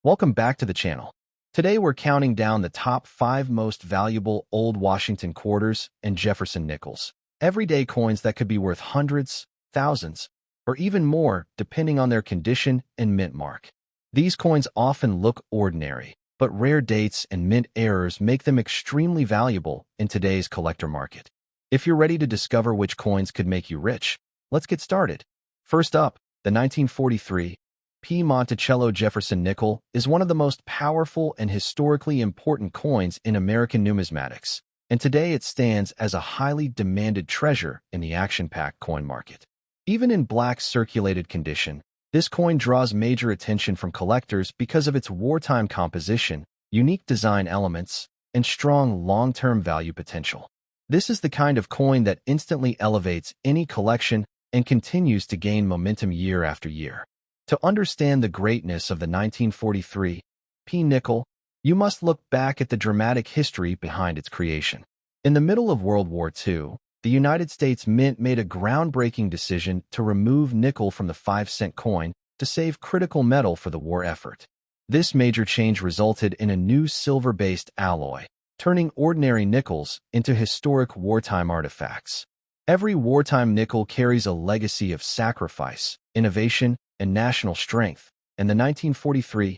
Welcome back to the channel. Today we're counting down the top 5 most valuable old Washington quarters and Jefferson nickels. Everyday coins that could be worth hundreds, thousands, or even more depending on their condition and mint mark. These coins often look ordinary, but rare dates and mint errors make them extremely valuable in today's collector market. If you're ready to discover which coins could make you rich, let's get started. First up, the 1943 P. Monticello Jefferson nickel is one of the most powerful and historically important coins in American numismatics, and today it stands as a highly demanded treasure in the action-packed coin market. Even in black circulated condition, this coin draws major attention from collectors because of its wartime composition, unique design elements, and strong long-term value potential. This is the kind of coin that instantly elevates any collection and continues to gain momentum year after year. To understand the greatness of the 1943 P nickel, you must look back at the dramatic history behind its creation. In the middle of World War II, the United States Mint made a groundbreaking decision to remove nickel from the 5-cent coin to save critical metal for the war effort. This major change resulted in a new silver-based alloy, turning ordinary nickels into historic wartime artifacts. Every wartime nickel carries a legacy of sacrifice, innovation, and national strength, and the 1943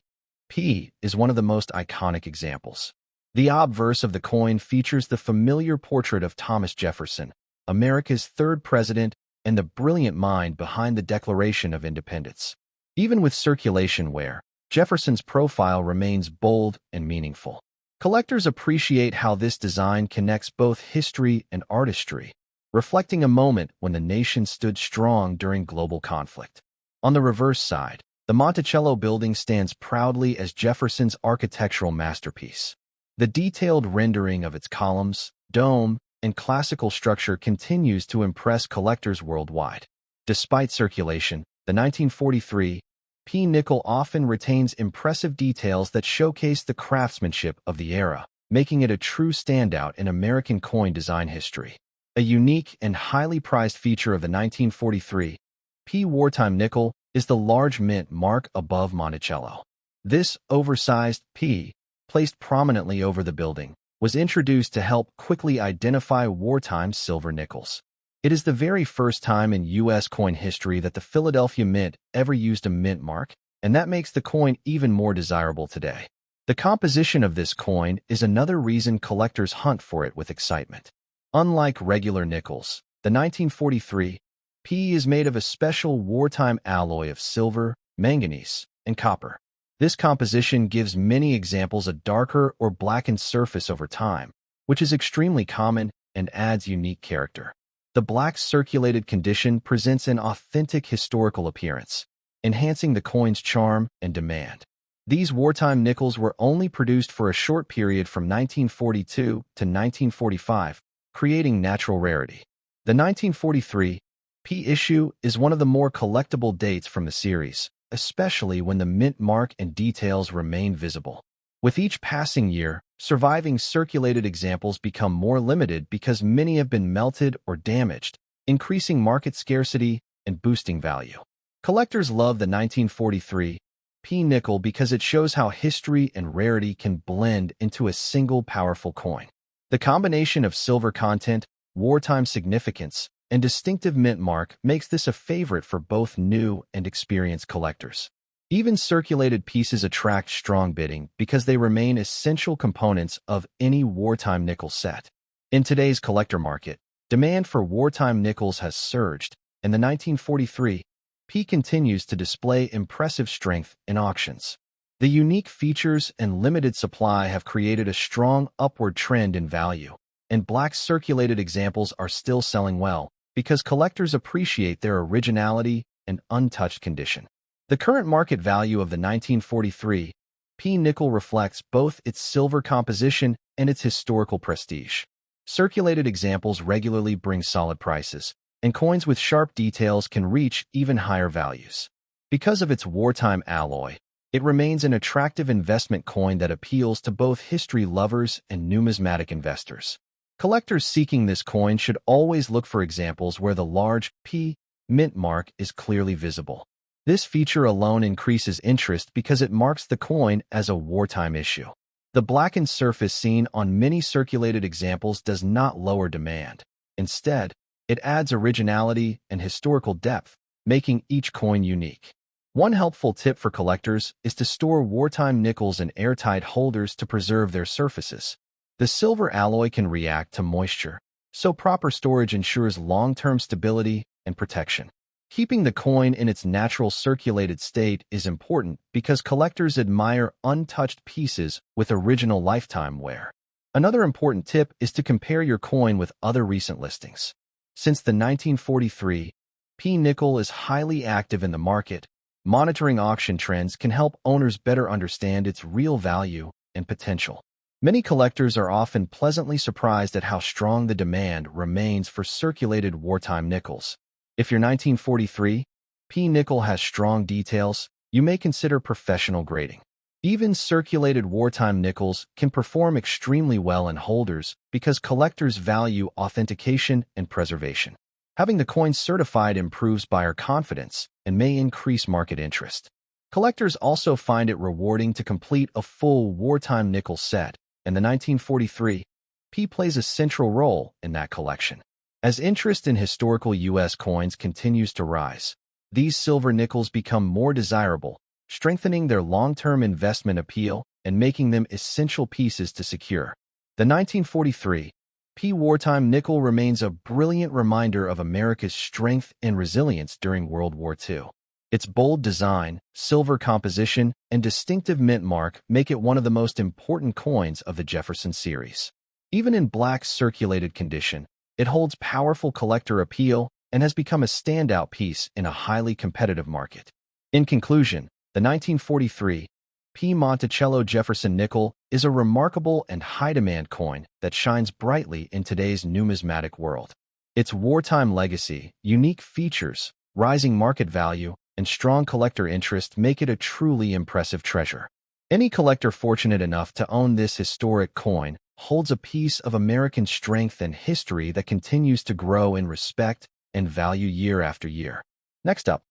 P is one of the most iconic examples. The obverse of the coin features the familiar portrait of Thomas Jefferson, America's third president and the brilliant mind behind the Declaration of Independence. Even with circulation wear, Jefferson's profile remains bold and meaningful. Collectors appreciate how this design connects both history and artistry, reflecting a moment when the nation stood strong during global conflict. On the reverse side, the Monticello building stands proudly as Jefferson's architectural masterpiece. The detailed rendering of its columns, dome, and classical structure continues to impress collectors worldwide. Despite circulation, the 1943 P nickel often retains impressive details that showcase the craftsmanship of the era, making it a true standout in American coin design history. A unique and highly prized feature of the 1943 P wartime nickel is the large mint mark above Monticello. This oversized P, placed prominently over the building, was introduced to help quickly identify wartime silver nickels. It is the very first time in U.S. coin history that the Philadelphia Mint ever used a mint mark, and that makes the coin even more desirable today. The composition of this coin is another reason collectors hunt for it with excitement. Unlike regular nickels, the 1943 P is made of a special wartime alloy of silver, manganese, and copper. This composition gives many examples a darker or blackened surface over time, which is extremely common and adds unique character. The black circulated condition presents an authentic historical appearance, enhancing the coin's charm and demand. These wartime nickels were only produced for a short period from 1942 to 1945, creating natural rarity. The 1943 P issue is one of the more collectible dates from the series, especially when the mint mark and details remain visible. With each passing year, surviving circulated examples become more limited because many have been melted or damaged, increasing market scarcity and boosting value. Collectors love the 1943 P nickel because it shows how history and rarity can blend into a single powerful coin. The combination of silver content, wartime significance, and distinctive mint mark makes this a favorite for both new and experienced collectors. Even circulated pieces attract strong bidding because they remain essential components of any wartime nickel set. In today's collector market, demand for wartime nickels has surged, and the 1943 P continues to display impressive strength in auctions. The unique features and limited supply have created a strong upward trend in value, and black circulated examples are still selling well because collectors appreciate their originality and untouched condition. The current market value of the 1943 P nickel reflects both its silver composition and its historical prestige. Circulated examples regularly bring solid prices, and coins with sharp details can reach even higher values. Because of its wartime alloy, it remains an attractive investment coin that appeals to both history lovers and numismatic investors. Collectors seeking this coin should always look for examples where the large P mint mark is clearly visible. This feature alone increases interest because it marks the coin as a wartime issue. The blackened surface seen on many circulated examples does not lower demand. Instead, it adds originality and historical depth, making each coin unique. One helpful tip for collectors is to store wartime nickels in airtight holders to preserve their surfaces. The silver alloy can react to moisture, so proper storage ensures long-term stability and protection. Keeping the coin in its natural circulated state is important because collectors admire untouched pieces with original lifetime wear. Another important tip is to compare your coin with other recent listings. Since the 1943, P-nickel is highly active in the market. Monitoring auction trends can help owners better understand its real value and potential. Many collectors are often pleasantly surprised at how strong the demand remains for circulated wartime nickels. If your 1943 P-nickel has strong details, you may consider professional grading. Even circulated wartime nickels can perform extremely well in holders because collectors value authentication and preservation. Having the coin certified improves buyer confidence and may increase market interest. Collectors also find it rewarding to complete a full wartime nickel set, and the 1943 P plays a central role in that collection. As interest in historical U.S. coins continues to rise, these silver nickels become more desirable, strengthening their long-term investment appeal and making them essential pieces to secure. The 1943 P wartime nickel remains a brilliant reminder of America's strength and resilience during World War II. Its bold design, silver composition, and distinctive mint mark make it one of the most important coins of the Jefferson series. Even in black circulated condition, it holds powerful collector appeal and has become a standout piece in a highly competitive market. In conclusion, the 1943 P. Monticello Jefferson nickel is a remarkable and high-demand coin that shines brightly in today's numismatic world. Its wartime legacy, unique features, rising market value, and strong collector interest make it a truly impressive treasure. Any collector fortunate enough to own this historic coin holds a piece of American strength and history that continues to grow in respect and value year after year. Next up,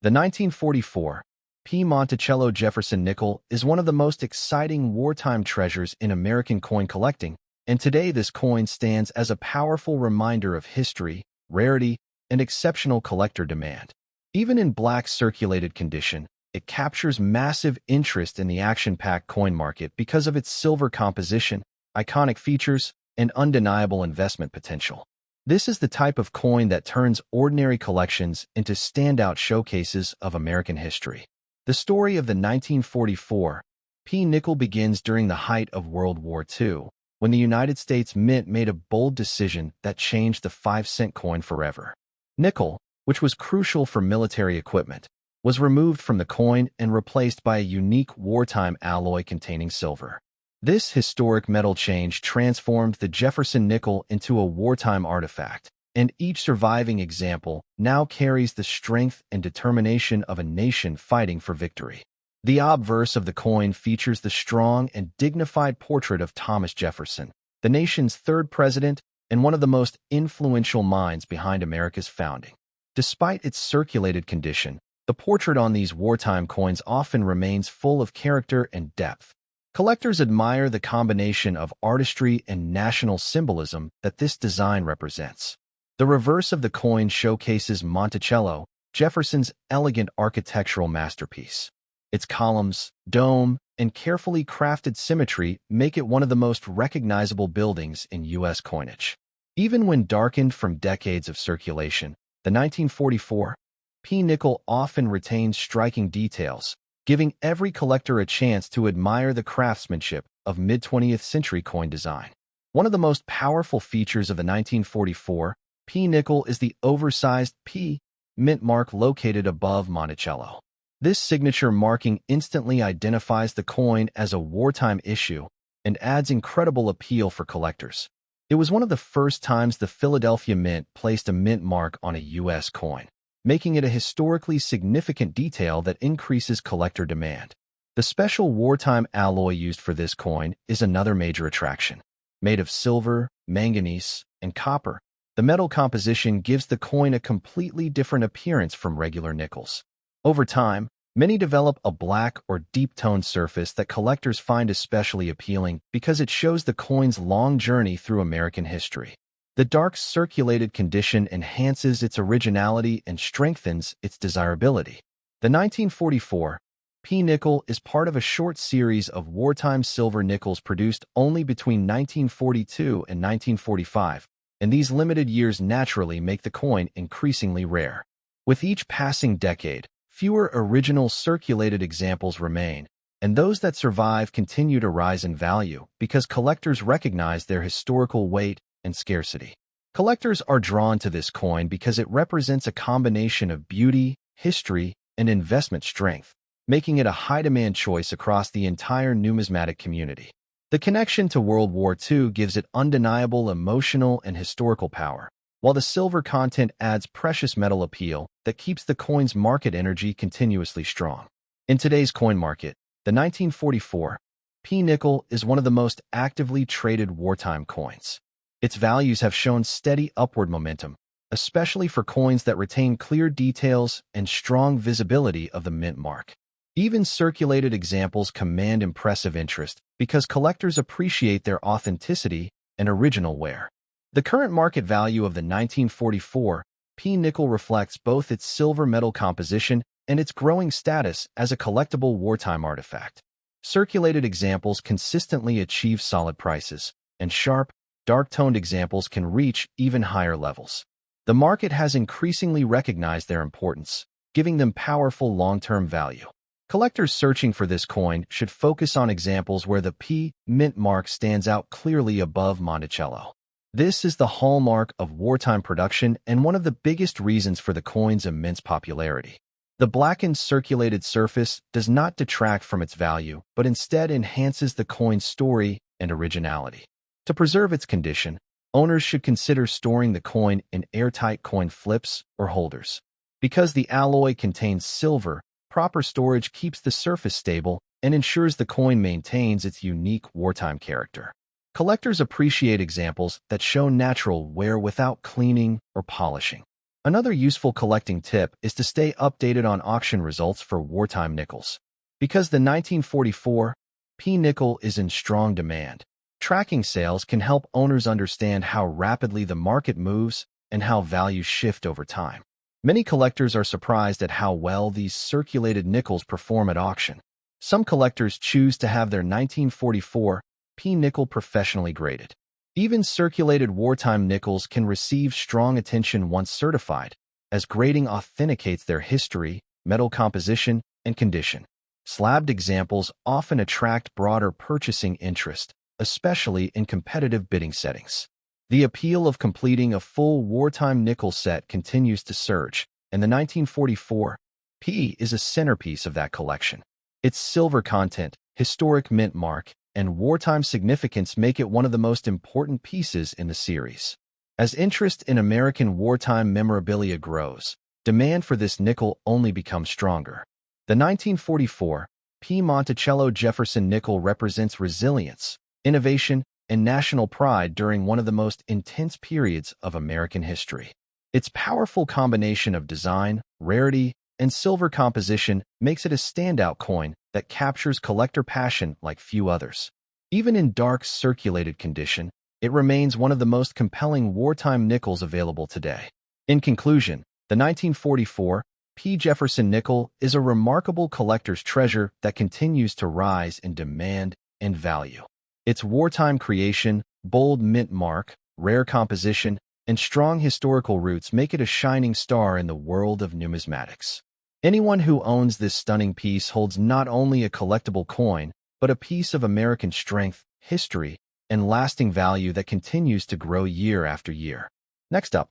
the 1944 P. Monticello Jefferson nickel is one of the most exciting wartime treasures in American coin collecting, and today this coin stands as a powerful reminder of history, rarity, and exceptional collector demand. Even in black circulated condition, it captures massive interest in the action-packed coin market because of its silver composition, iconic features, and undeniable investment potential. This is the type of coin that turns ordinary collections into standout showcases of American history. The story of the 1944 P nickel begins during the height of World War II, when the United States Mint made a bold decision that changed the 5-cent coin forever. Nickel, which was crucial for military equipment, was removed from the coin and replaced by a unique wartime alloy containing silver. This historic metal change transformed the Jefferson nickel into a wartime artifact, and each surviving example now carries the strength and determination of a nation fighting for victory. The obverse of the coin features the strong and dignified portrait of Thomas Jefferson, the nation's third president and one of the most influential minds behind America's founding. Despite its circulated condition, the portrait on these wartime coins often remains full of character and depth. Collectors admire the combination of artistry and national symbolism that this design represents. The reverse of the coin showcases Monticello, Jefferson's elegant architectural masterpiece. Its columns, dome, and carefully crafted symmetry make it one of the most recognizable buildings in U.S. coinage. Even when darkened from decades of circulation, the 1944 P nickel often retains striking details, giving every collector a chance to admire the craftsmanship of mid-20th century coin design. One of the most powerful features of the 1944 P nickel is the oversized P mint mark located above Monticello. This signature marking instantly identifies the coin as a wartime issue and adds incredible appeal for collectors. It was one of the first times the Philadelphia Mint placed a mint mark on a U.S. coin, making it a historically significant detail that increases collector demand. The special wartime alloy used for this coin is another major attraction. Made of silver, manganese, and copper, the metal composition gives the coin a completely different appearance from regular nickels. Over time, many develop a black or deep-toned surface that collectors find especially appealing because it shows the coin's long journey through American history. The dark circulated condition enhances its originality and strengthens its desirability. The 1944 P-nickel is part of a short series of wartime silver nickels produced only between 1942 and 1945, and these limited years naturally make the coin increasingly rare. With each passing decade, fewer original circulated examples remain, and those that survive continue to rise in value because collectors recognize their historical weight and scarcity. Collectors are drawn to this coin because it represents a combination of beauty, history, and investment strength, making it a high-demand choice across the entire numismatic community. The connection to World War II gives it undeniable emotional and historical power, while the silver content adds precious metal appeal that keeps the coin's market energy continuously strong. In today's coin market, the 1944 P-nickel is one of the most actively traded wartime coins. Its values have shown steady upward momentum, especially for coins that retain clear details and strong visibility of the mint mark. Even circulated examples command impressive interest because collectors appreciate their authenticity and original wear. The current market value of the 1944 P-nickel reflects both its silver metal composition and its growing status as a collectible wartime artifact. Circulated examples consistently achieve solid prices, and sharp, dark-toned examples can reach even higher levels. The market has increasingly recognized their importance, giving them powerful long-term value. Collectors searching for this coin should focus on examples where the P mint mark stands out clearly above Monticello. This is the hallmark of wartime production and one of the biggest reasons for the coin's immense popularity. The blackened circulated surface does not detract from its value, but instead enhances the coin's story and originality. To preserve its condition, owners should consider storing the coin in airtight coin flips or holders. Because the alloy contains silver, proper storage keeps the surface stable and ensures the coin maintains its unique wartime character. Collectors appreciate examples that show natural wear without cleaning or polishing. Another useful collecting tip is to stay updated on auction results for wartime nickels. Because the 1944 P-nickel is in strong demand, tracking sales can help owners understand how rapidly the market moves and how values shift over time. Many collectors are surprised at how well these circulated nickels perform at auction. Some collectors choose to have their 1944 P-nickel professionally graded. Even circulated wartime nickels can receive strong attention once certified, as grading authenticates their history, metal composition, and condition. Slabbed examples often attract broader purchasing interest, especially in competitive bidding settings. The appeal of completing a full wartime nickel set continues to surge, and the 1944 P is a centerpiece of that collection. Its silver content, historic mint mark, and wartime significance make it one of the most important pieces in the series. As interest in American wartime memorabilia grows, demand for this nickel only becomes stronger. The 1944 P. Monticello Jefferson nickel represents resilience, innovation, and national pride during one of the most intense periods of American history. Its powerful combination of design, rarity, and silver composition makes it a standout coin that captures collector passion like few others. Even in dark circulated condition, it remains one of the most compelling wartime nickels available today. In conclusion, the 1944 P. Jefferson nickel is a remarkable collector's treasure that continues to rise in demand and value. Its wartime creation, bold mint mark, rare composition, and strong historical roots make it a shining star in the world of numismatics. Anyone who owns this stunning piece holds not only a collectible coin, but a piece of American strength, history, and lasting value that continues to grow year after year. Next up,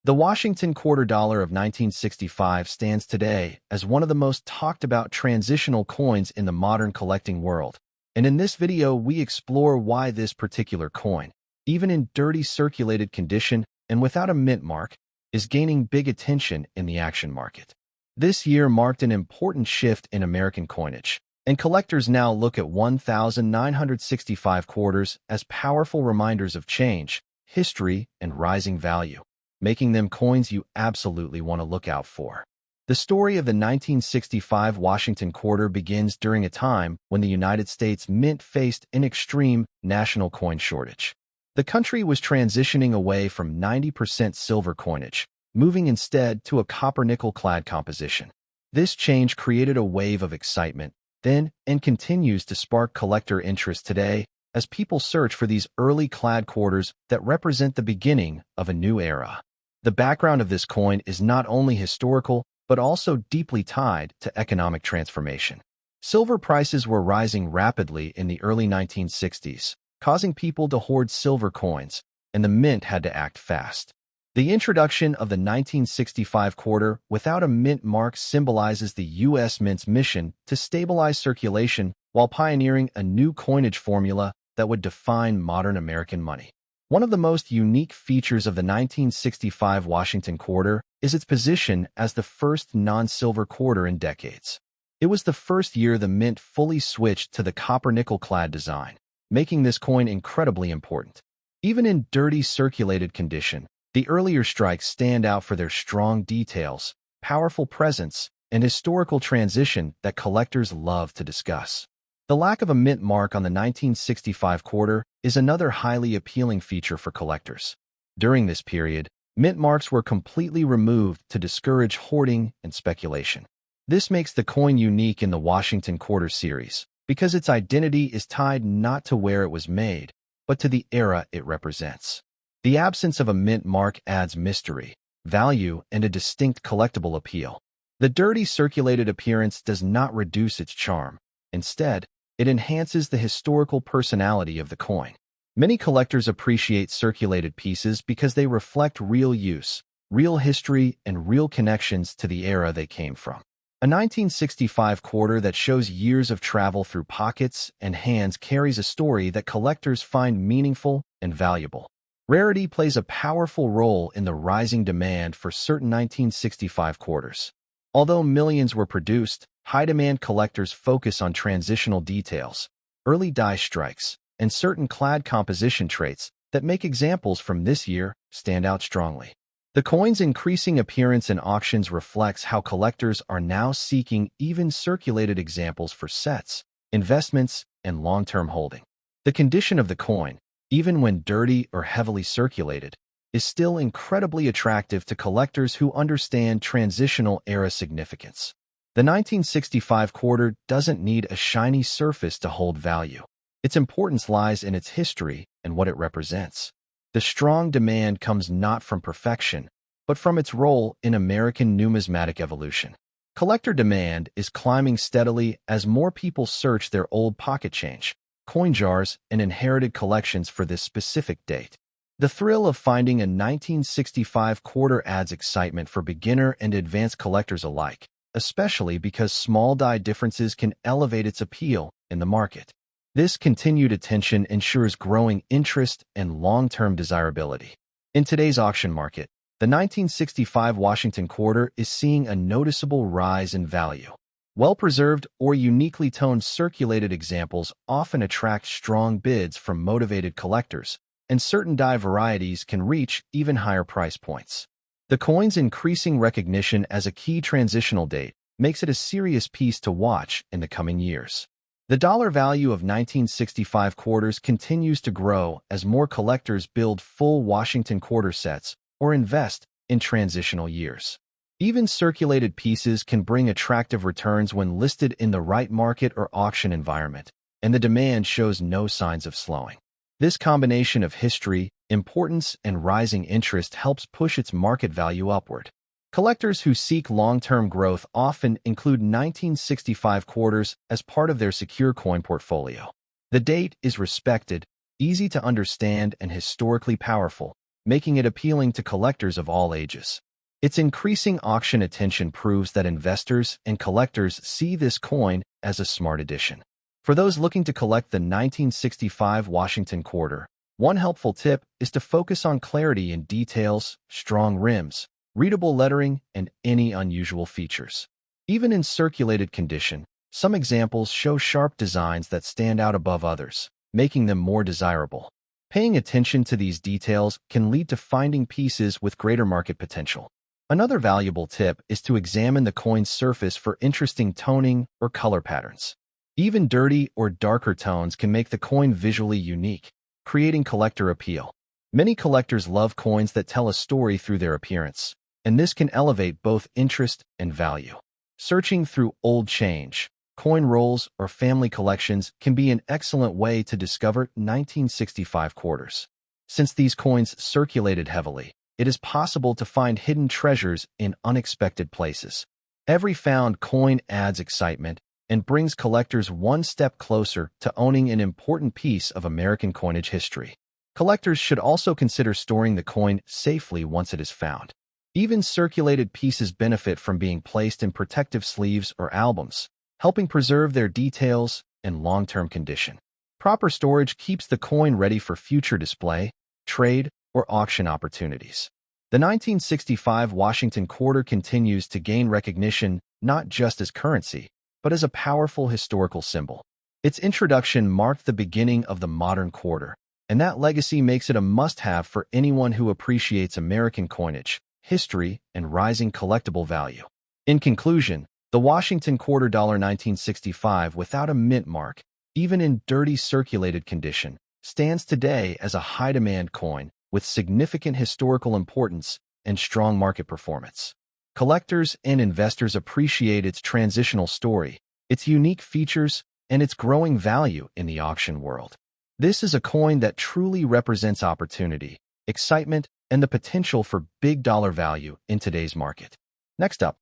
the Washington $quarter of 1965 stands today as one of the most talked about transitional coins in the modern collecting world. And in this video, we explore why this particular coin, even in dirty circulated condition and without a mint mark, is gaining big attention in the action market. This year marked an important shift in American coinage, and collectors now look at 1,965 quarters as powerful reminders of change, history, and rising value, making them coins you absolutely want to look out for. The story of the 1965 Washington quarter begins during a time when the United States Mint faced an extreme national coin shortage. The country was transitioning away from 90% silver coinage, moving instead to a copper-nickel-clad composition. This change created a wave of excitement then and continues to spark collector interest today as people search for these early clad quarters that represent the beginning of a new era. The background of this coin is not only historical, but also deeply tied to economic transformation. Silver prices were rising rapidly in the early 1960s, causing people to hoard silver coins, and the mint had to act fast. The introduction of the 1965 quarter without a mint mark symbolizes the U.S. Mint's mission to stabilize circulation while pioneering a new coinage formula that would define modern American money. One of the most unique features of the 1965 Washington quarter is its position as the first non-silver quarter in decades. It was the first year the mint fully switched to the copper-nickel-clad design, making this coin incredibly important. Even in dirty circulated condition, the earlier strikes stand out for their strong details, powerful presence, and historical transition that collectors love to discuss. The lack of a mint mark on the 1965 quarter is another highly appealing feature for collectors. During this period, mint marks were completely removed to discourage hoarding and speculation. This makes the coin unique in the Washington Quarter series, because its identity is tied not to where it was made, but to the era it represents. The absence of a mint mark adds mystery, value, and a distinct collectible appeal. The dirty circulated appearance does not reduce its charm. Instead, it enhances the historical personality of the coin. Many collectors appreciate circulated pieces because they reflect real use, real history, and real connections to the era they came from. A 1965 quarter that shows years of travel through pockets and hands carries a story that collectors find meaningful and valuable. Rarity plays a powerful role in the rising demand for certain 1965 quarters. Although millions were produced, high-demand collectors focus on transitional details, early die strikes, and certain clad composition traits that make examples from this year stand out strongly. The coin's increasing appearance in auctions reflects how collectors are now seeking even circulated examples for sets, investments, and long-term holding. The condition of the coin, even when dirty or heavily circulated, is still incredibly attractive to collectors who understand transitional era significance. The 1965 quarter doesn't need a shiny surface to hold value. Its importance lies in its history and what it represents. The strong demand comes not from perfection, but from its role in American numismatic evolution. Collector demand is climbing steadily as more people search their old pocket change, coin jars, and inherited collections for this specific date. The thrill of finding a 1965 quarter adds excitement for beginner and advanced collectors alike, especially because small die differences can elevate its appeal in the market. This continued attention ensures growing interest and long-term desirability. In today's auction market, the 1965 Washington quarter is seeing a noticeable rise in value. Well-preserved or uniquely toned circulated examples often attract strong bids from motivated collectors, and certain die varieties can reach even higher price points. The coin's increasing recognition as a key transitional date makes it a serious piece to watch in the coming years. The dollar value of 1965 quarters continues to grow as more collectors build full Washington quarter sets or invest in transitional years. Even circulated pieces can bring attractive returns when listed in the right market or auction environment, and the demand shows no signs of slowing. This combination of history, importance, and rising interest helps push its market value upward. Collectors who seek long-term growth often include 1965 quarters as part of their secure coin portfolio. The date is respected, easy to understand, and historically powerful, making it appealing to collectors of all ages. Its increasing auction attention proves that investors and collectors see this coin as a smart addition. For those looking to collect the 1965 Washington quarter, one helpful tip is to focus on clarity in details, strong rims, readable lettering, and any unusual features. Even in circulated condition, some examples show sharp designs that stand out above others, making them more desirable. Paying attention to these details can lead to finding pieces with greater market potential. Another valuable tip is to examine the coin's surface for interesting toning or color patterns. Even dirty or darker tones can make the coin visually unique, creating collector appeal. Many collectors love coins that tell a story through their appearance, and this can elevate both interest and value. Searching through old change, coin rolls, or family collections can be an excellent way to discover 1965 quarters. Since these coins circulated heavily, it is possible to find hidden treasures in unexpected places. Every found coin adds excitement and brings collectors one step closer to owning an important piece of American coinage history. Collectors should also consider storing the coin safely once it is found. Even circulated pieces benefit from being placed in protective sleeves or albums, helping preserve their details and long-term condition. Proper storage keeps the coin ready for future display, trade, or auction opportunities. The 1965 Washington quarter continues to gain recognition not just as currency, but as a powerful historical symbol. Its introduction marked the beginning of the modern quarter, and that legacy makes it a must-have for anyone who appreciates American coinage, history, and rising collectible value. In conclusion, the Washington quarter $1965 without a mint mark, even in dirty circulated condition, stands today as a high-demand coin with significant historical importance and strong market performance. Collectors and investors appreciate its transitional story, its unique features, and its growing value in the auction world. This is a coin that truly represents opportunity, excitement, and the potential for big dollar value in today's market. Next up,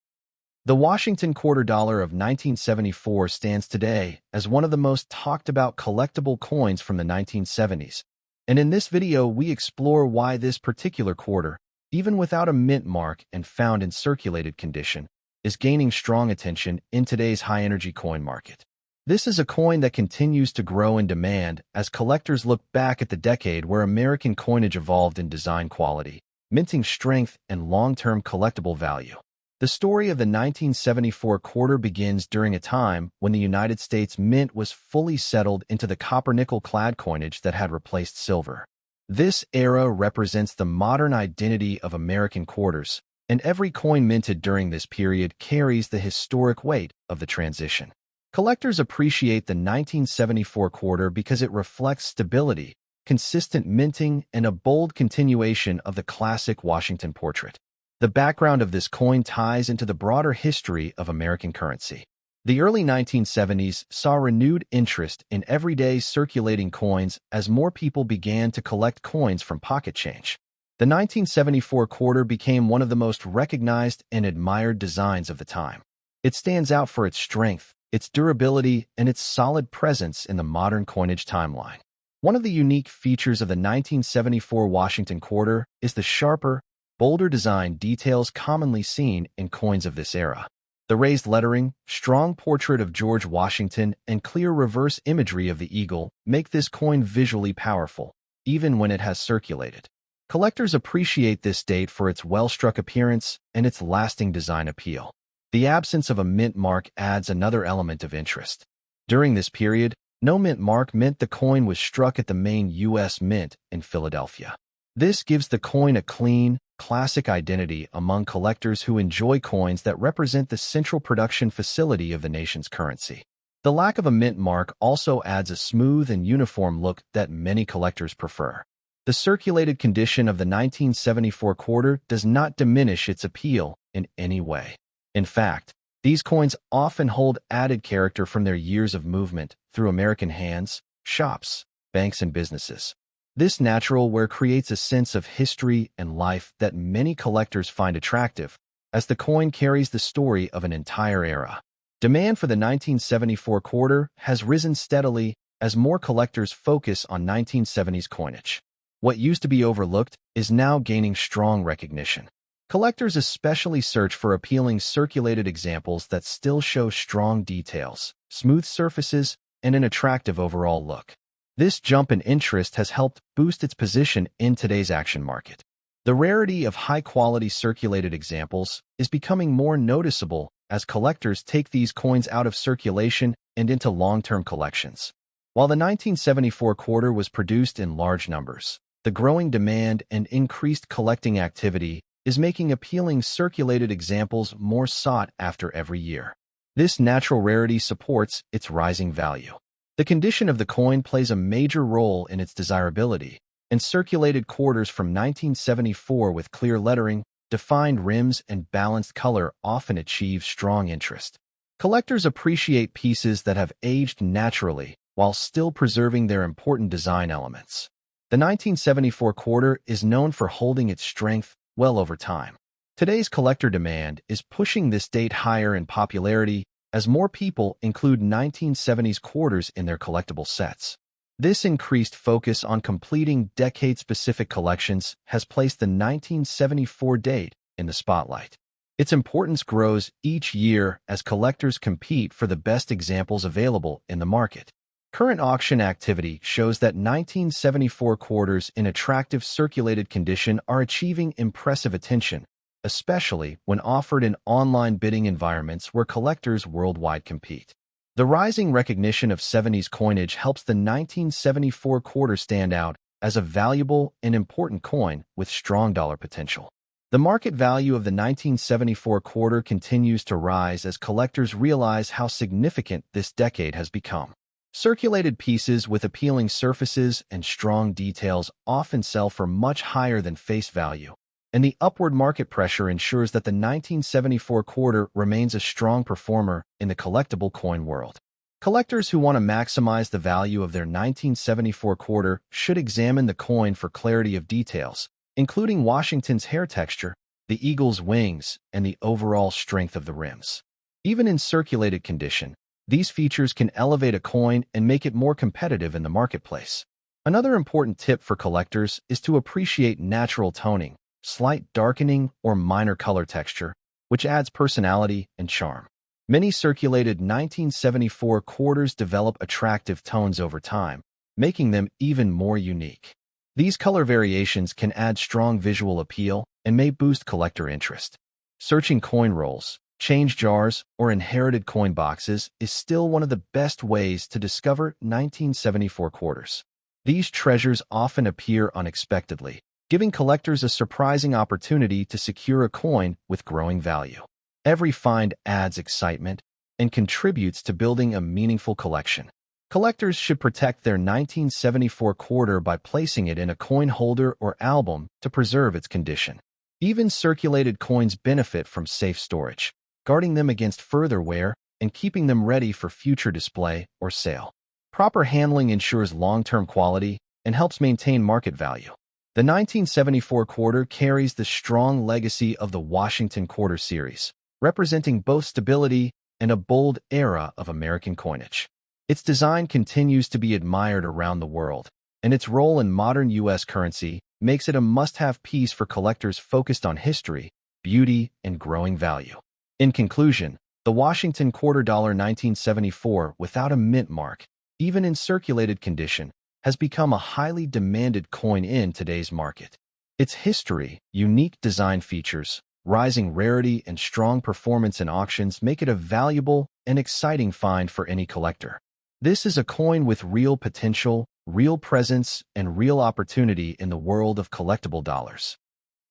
the Washington quarter dollar of 1974 stands today as one of the most talked about collectible coins from the 1970s. And in this video, we explore why this particular quarter, even without a mint mark and found in circulated condition, is gaining strong attention in today's high-energy coin market. This is a coin that continues to grow in demand as collectors look back at the decade where American coinage evolved in design quality, minting strength, and long-term collectible value. The story of the 1974 quarter begins during a time when the United States Mint was fully settled into the copper-nickel-clad coinage that had replaced silver. This era represents the modern identity of American quarters, and every coin minted during this period carries the historic weight of the transition. Collectors appreciate the 1974 quarter because it reflects stability, consistent minting, and a bold continuation of the classic Washington portrait. The background of this coin ties into the broader history of American currency. The early 1970s saw renewed interest in everyday circulating coins as more people began to collect coins from pocket change. The 1974 quarter became one of the most recognized and admired designs of the time. It stands out for its strength, its durability, and its solid presence in the modern coinage timeline. One of the unique features of the 1974 Washington quarter is the sharper, bolder design details commonly seen in coins of this era. The raised lettering, strong portrait of George Washington, and clear reverse imagery of the eagle make this coin visually powerful, even when it has circulated. Collectors appreciate this date for its well-struck appearance and its lasting design appeal. The absence of a mint mark adds another element of interest. During this period, no mint mark meant the coin was struck at the main U.S. Mint in Philadelphia. This gives the coin a clean, classic identity among collectors who enjoy coins that represent the central production facility of the nation's currency. The lack of a mint mark also adds a smooth and uniform look that many collectors prefer. The circulated condition of the 1974 quarter does not diminish its appeal in any way. In fact, these coins often hold added character from their years of movement through American hands, shops, banks, and businesses. This natural wear creates a sense of history and life that many collectors find attractive, as the coin carries the story of an entire era. Demand for the 1974 quarter has risen steadily as more collectors focus on 1970s coinage. What used to be overlooked is now gaining strong recognition. Collectors especially search for appealing circulated examples that still show strong details, smooth surfaces, and an attractive overall look. This jump in interest has helped boost its position in today's action market. The rarity of high-quality circulated examples is becoming more noticeable as collectors take these coins out of circulation and into long-term collections. While the 1974 quarter was produced in large numbers, the growing demand and increased collecting activity is making appealing circulated examples more sought after every year. This natural rarity supports its rising value. The condition of the coin plays a major role in its desirability, and circulated quarters from 1974 with clear lettering, defined rims, and balanced color often achieve strong interest. Collectors appreciate pieces that have aged naturally while still preserving their important design elements. The 1974 quarter is known for holding its strength well over time. Today's collector demand is pushing this date higher in popularity as more people include 1970s quarters in their collectible sets. This increased focus on completing decade-specific collections has placed the 1974 date in the spotlight. Its importance grows each year as collectors compete for the best examples available in the market. Current auction activity shows that 1974 quarters in attractive circulated condition are achieving impressive attention, especially when offered in online bidding environments where collectors worldwide compete. The rising recognition of 70s coinage helps the 1974 quarter stand out as a valuable and important coin with strong dollar potential. The market value of the 1974 quarter continues to rise as collectors realize how significant this decade has become. Circulated pieces with appealing surfaces and strong details often sell for much higher than face value, and the upward market pressure ensures that the 1974 quarter remains a strong performer in the collectible coin world. Collectors who want to maximize the value of their 1974 quarter should examine the coin for clarity of details, including Washington's hair texture, the eagle's wings, and the overall strength of the rims. Even in circulated condition, these features can elevate a coin and make it more competitive in the marketplace. Another important tip for collectors is to appreciate natural toning, slight darkening, or minor color texture, which adds personality and charm. Many circulated 1974 quarters develop attractive tones over time, making them even more unique. These color variations can add strong visual appeal and may boost collector interest. Searching coin rolls, change jars, or inherited coin boxes is still one of the best ways to discover 1974 quarters. These treasures often appear unexpectedly, giving collectors a surprising opportunity to secure a coin with growing value. Every find adds excitement and contributes to building a meaningful collection. Collectors should protect their 1974 quarter by placing it in a coin holder or album to preserve its condition. Even circulated coins benefit from safe storage, guarding them against further wear and keeping them ready for future display or sale. Proper handling ensures long-term quality and helps maintain market value. The 1974 quarter carries the strong legacy of the Washington Quarter series, representing both stability and a bold era of American coinage. Its design continues to be admired around the world, and its role in modern U.S. currency makes it a must-have piece for collectors focused on history, beauty, and growing value. In conclusion, the Washington Quarter Dollar 1974 without a mint mark, even in circulated condition, has become a highly demanded coin in today's market. Its history, unique design features, rising rarity, and strong performance in auctions make it a valuable and exciting find for any collector. This is a coin with real potential, real presence, and real opportunity in the world of collectible dollars.